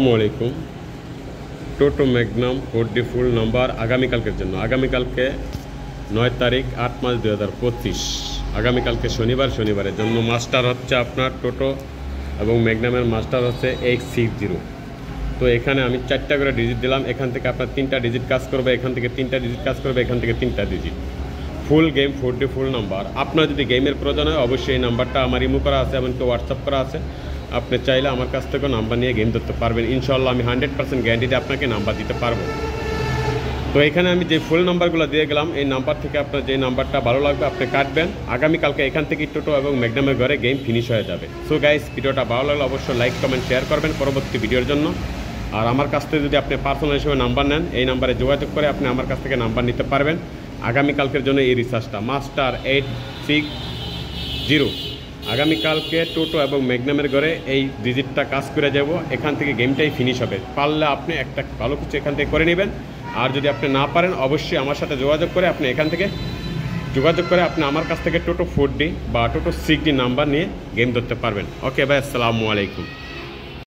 আসসালামাইকুম। টোটো Magnum 4D ফুল number আগামীকালকের জন্য। আগামীকালকে 9 তারিখ 8 মাস 2025, আগামীকালকে শনিবারের জন্য মাস্টার হচ্ছে আপনার টোটো এবং ম্যাগনামের মাস্টার হচ্ছে 860। তো এখানে আমি 4টা করে ডিজিট দিলাম। এখান থেকে আপনার 3টা ডিজিট কাজ করবে, এখান থেকে 3টা ডিজিট কাজ করবে, এখান থেকে 3টা ডিজিট। ফুল গেম 4D ফুল নাম্বার। আপনার যদি গেমের প্রয়োজন হয় অবশ্যই এই নাম্বারটা আমার ইমো করা আছে, এমনকি হোয়াটসঅ্যাপ করা আছে। আপনি চাইলে আমার কাছ থেকে নাম্বার নিয়ে গেম ধরতে পারবেন। ইনশাল্লাহ আমি 100% গ্যারান্টিতে আপনাকে নাম্বার দিতে পারবো। তো এখানে আমি যে ফুল নাম্বারগুলো দিয়ে গেলাম, এই নাম্বার থেকে আপনার যে নাম্বারটা ভালো লাগবে আপনি কাটবেন। আগামীকালকে এখান থেকে টোটো এবং ম্যাগনামের ঘরে গেম ফিনিশ হয়ে যাবে। সো গাইস, ভিডিওটা ভালো লাগলে অবশ্যই লাইক কমেন্ট শেয়ার করবেন পরবর্তী ভিডিওর জন্য। আর আমার কাছ থেকে যদি আপনি পার্সোনাল হিসেবে নাম্বার নেন, এই নাম্বারে যোগাযোগ করে আপনি আমার কাছ থেকে নাম্বার নিতে পারবেন। আগামীকালকের জন্য এই রিসার্চটা মাস্টার 860। আগামীকালকে টোটো এবং ম্যাগনামের ঘরে এই ডিজিটটা কাজ করে যাব। এখান থেকে গেমটাই ফিনিশ হবে। পারলে আপনি একটা ভালো কিছু এখান থেকে করে নেবেন। আর যদি আপনি না পারেন অবশ্যই আমার সাথে যোগাযোগ করে আপনি আমার কাছ থেকে টোটো 4D বা টোটো 6D নাম্বার নিয়ে গেম ধরতে পারবেন। ওকে ভাই, আসসালামু আলাইকুম।